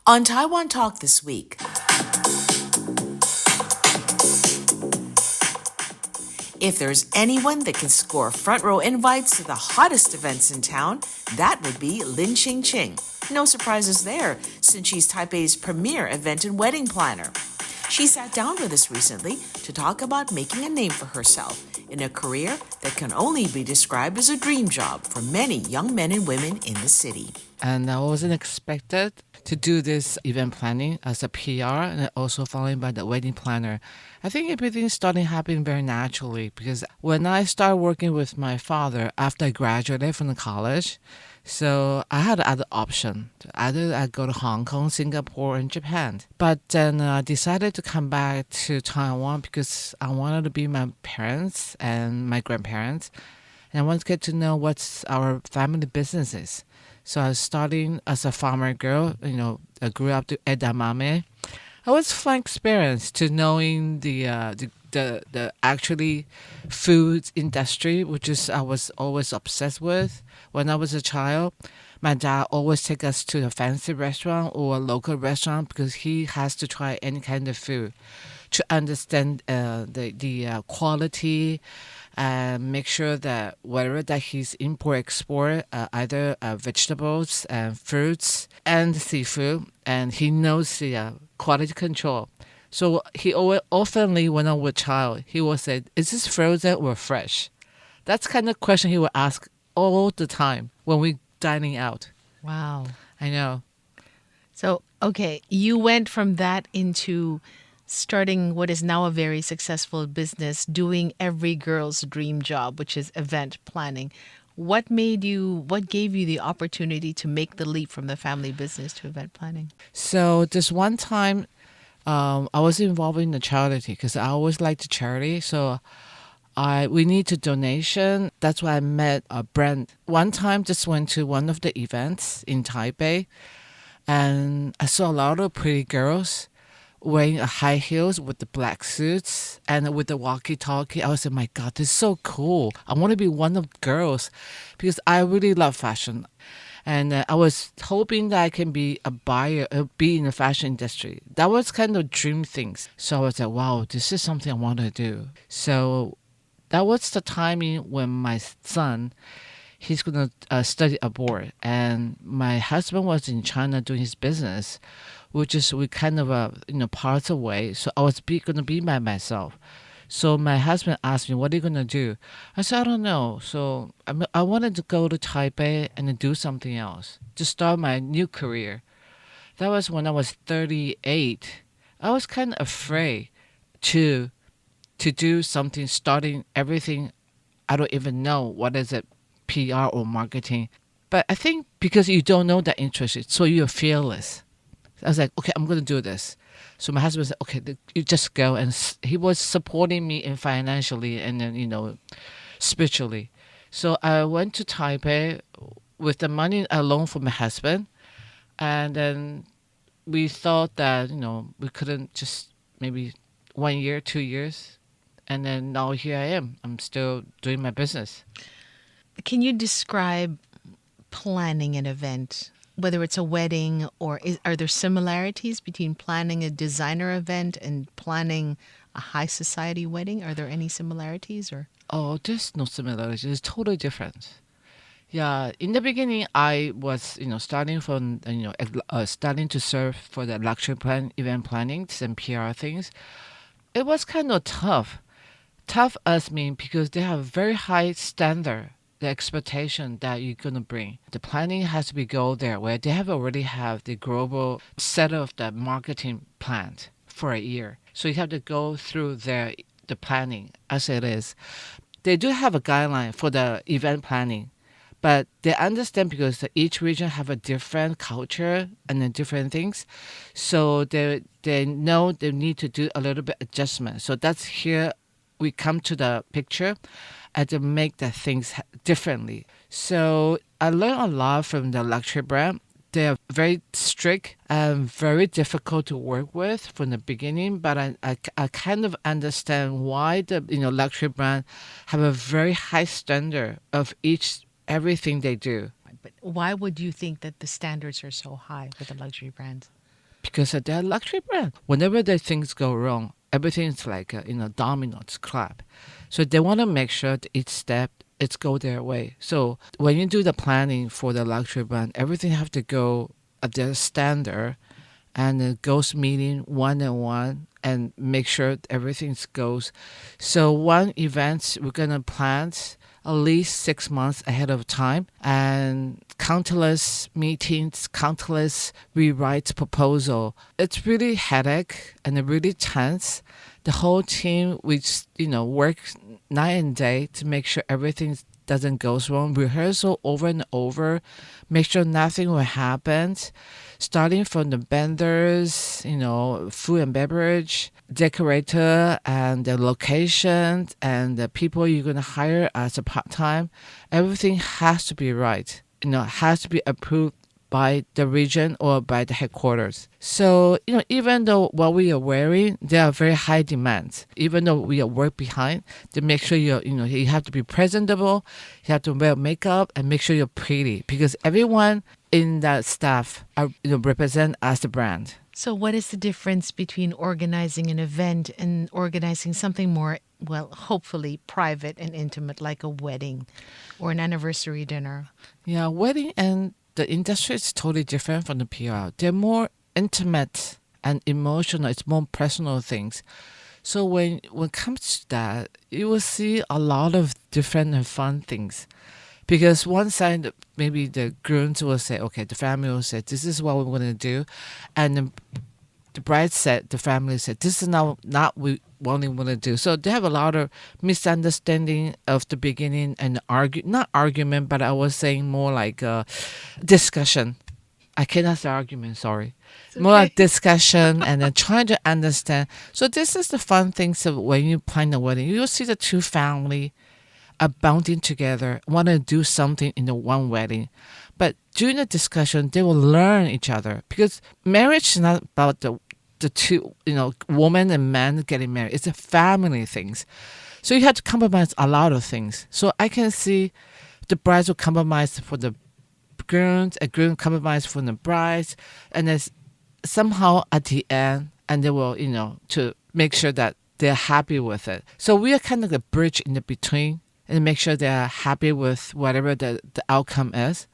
On Taiwan Talk this week, if there's anyone that can score front row invites to the hottest events in town, that would be Ching. No surprises there, since she's Taipei's premier event and wedding planner. She sat down with us recently to talk about making a name for herself in a career that can only be described as a dream job for many young men and women in the city. And I wasn't expected to do this event planning as a PR and also followed by the wedding planner. I think everything started happening very naturally because when I started working with my father after I graduated from the college, so I had other option. Either I go to Hong Kong, Singapore, and Japan. But then I decided to come back to Taiwan because I wanted to be my parents and my grandparents, and I wanted to get to know what's our family business is. So I was starting as a farmer girl, I grew up to edamame. It was a fun experience to knowing the actually food industry, which is I was always obsessed with when I was a child. My dad always take us to a fancy restaurant or a local restaurant because he has to try any kind of food to understand the quality and make sure that whatever that he's import export either vegetables and fruits and seafood, and he knows the quality control. So he always oftenly when I was a child, he would say, "Is this frozen or fresh?" That's kind of question he would ask all the time when we dining out. Wow. I know. So, okay, you went from that into starting what is now a very successful business, doing every girl's dream job, which is event planning. What gave you the opportunity to make the leap from the family business to event planning? So this one time, I was involved in the charity because I always liked charity. So we need a donation. That's why I met a brand. One time, just went to one of the events in Taipei, and I saw a lot of pretty girls wearing high heels with the black suits and with the walkie-talkie. I was like, my God, this is so cool. I want to be one of the girls because I really love fashion. And I was hoping that I can be a buyer, be in the fashion industry. That was kind of dream things. So I was like, wow, this is something I want to do. So that was the timing when my son, he's going to study abroad. And my husband was in China doing his business, which is we kind of parts away. So I was going to be by myself. So my husband asked me, "What are you going to do?" I said, "I don't know." So I wanted to go to Taipei and then do something else to start my new career. That was when I was 38. I was kind of afraid to do something, starting everything. I don't even know what is it, PR or marketing. But I think because you don't know that interest, so you're fearless. I was like, okay, I'm going to do this. So my husband said, okay, you just go. And he was supporting me in financially and then, spiritually. So I went to Taipei with the money alone for my husband. And then we thought that, we couldn't just maybe 1 year, 2 years. And then now here I am. I'm still doing my business. Can you describe planning an event, whether it's a wedding or are there similarities between planning a designer event and planning a high society wedding? Are there any similarities or? Oh, there's no similarities. It's totally different. Yeah, in the beginning, I was, starting from, starting to serve for the luxury event planning and PR things. It was kind of tough. Tough as mean because they have very high standard, the expectation that you're gonna bring. The planning has to be go there where they already have the global set of the marketing plan for a year. So you have to go through the planning as it is. They do have a guideline for the event planning, but they understand because each region have a different culture and then different things. So they know they need to do a little bit adjustment. So that's here we come to the picture and to make the things differently. So I learned a lot from the luxury brand. They are very strict and very difficult to work with from the beginning, but I kind of understand why the luxury brand have a very high standard of everything they do. But why would you think that the standards are so high with the luxury brands? because they're a luxury brand. Whenever the things go wrong, everything's like dominoes clap. So they want to make sure that each step it's go their way. So when you do the planning for the luxury brand, everything have to go at their standard, and it goes meeting one on one and make sure everything goes. So one event we're gonna plan at least 6 months ahead of time, and countless meetings, countless rewrites proposal. It's really headache and it really tense. The whole team we work night and day to make sure everything doesn't go wrong. Rehearsal over and over, make sure nothing will happen. Starting from the vendors, food and beverage, decorator, and the location, and the people you're going to hire as a part-time, everything has to be right. Has to be approved by the region or by the headquarters. So, even though what we are wearing, there are very high demands. Even though we are work behind, to make sure you have to be presentable, you have to wear makeup and make sure you're pretty, because everyone in that staff are represent as the brand. So, what is the difference between organizing an event and organizing something more, well, hopefully private and intimate, like a wedding or an anniversary dinner? Yeah, wedding and the industry is totally different from the PR. They're more intimate and emotional. It's more personal things. So when it comes to that, you will see a lot of different and fun things. Because one side, maybe the grooms will say, okay, the family will say, this is what we're going to do. And the bride said, the family said, this is not what we want to do. So they have a lot of misunderstanding of the beginning and not argument, but I was saying more like a discussion. I cannot say argument, sorry. It's More like okay. discussion and then trying to understand. So this is the fun things of when you plan a wedding. You'll see the two family are bonding together, want to do something in the one wedding. But during the discussion, they will learn each other, because marriage is not about the two, woman and man getting married. It's a family things. So you have to compromise a lot of things. So I can see the brides will compromise for the grooms, a groom compromise for the brides, and then somehow at the end, and they will, to make sure that they're happy with it. So we are kind of a bridge in the between, and make sure they're happy with whatever the outcome is.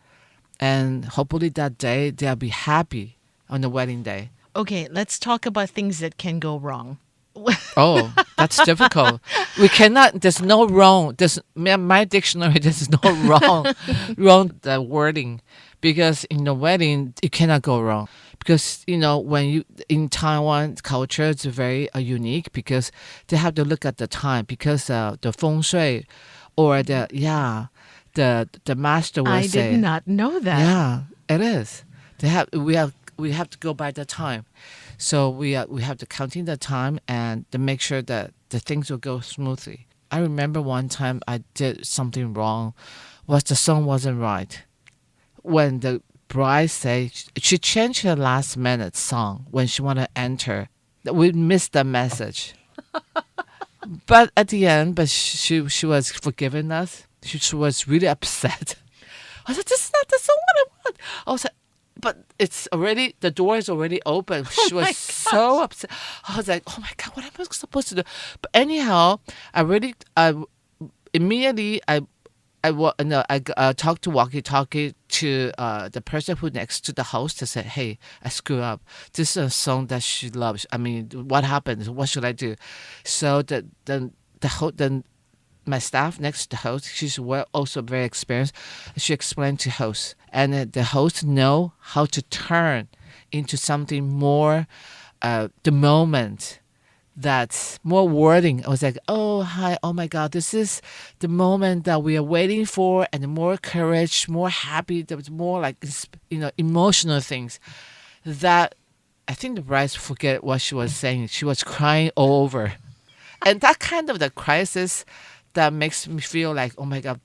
And hopefully that day they'll be happy on the wedding day. Okay, let's talk about things that can go wrong. Oh, that's difficult. We cannot, there's no wrong. There's my dictionary, there's no wrong the wording. Because in the wedding, it cannot go wrong. Because, when you, in Taiwan culture, it's very unique, because they have to look at the time, because the feng shui or the master will I say. did not know that. Yeah, it is. We have to go by the time. So we have to counting the time and to make sure that the things will go smoothly. I remember one time I did something wrong, was the song wasn't right. When the bride said she changed her last minute song when she wanted to enter, we missed the message. But at the end, she was forgiving us. She was really upset. I said, this is not the song what I want. I was like, but it's already, the door is already open. She was so upset. I was like, oh my God, what am I supposed to do? But anyhow, immediately talked to walkie-talkie to the person who next to the host and said, hey, I screwed up. This is a song that she loves. I mean, what happened? What should I do? So my staff next to the host, she's also very experienced. She explained to host, and the host know how to turn into something more, the moment that's more wording. I was like, oh, hi, oh my God, this is the moment that we are waiting for, and more courage, more happy. There was more like, emotional things that I think the brides forget what she was saying. She was crying all over. And that kind of the crisis that makes me feel like, oh my God,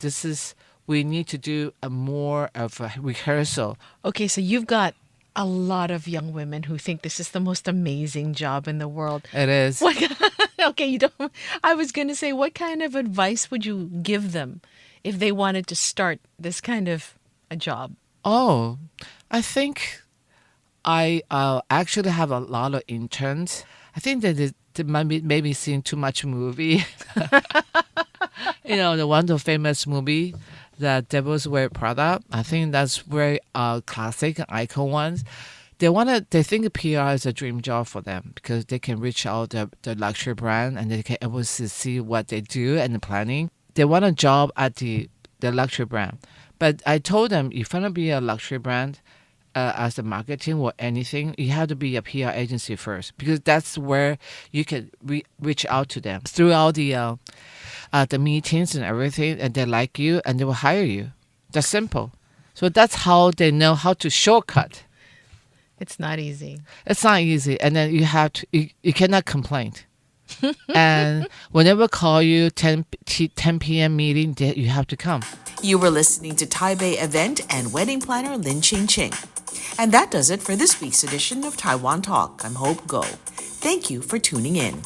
we need to do a more of a rehearsal. Okay, so you've got a lot of young women who think this is the most amazing job in the world. It is. What? Okay, you don't. I was going to say, what kind of advice would you give them if they wanted to start this kind of a job? Oh, I think I actually have a lot of interns. I think that they might be maybe seeing too much movie. The one of the famous movie, the Devil's Wear Prada. I think that's very classic icon ones. They think PR is a dream job for them because they can reach out the luxury brand and they can able to see what they do and the planning. They want a job at the luxury brand. But I told them if you want to be a luxury brand, as the marketing or anything, you have to be a PR agency first because that's where you can reach out to them throughout the meetings and everything, and they like you and they will hire you. That's simple. So that's how they know how to shortcut. It's not easy. It's not easy, and then you cannot complain. And whenever call you 10 p.m. meeting, you have to come. You were listening to Taipei event and wedding planner Lin Ching. And that does it for this week's edition of Taiwan Talk. I'm Hope Go. Thank you for tuning in.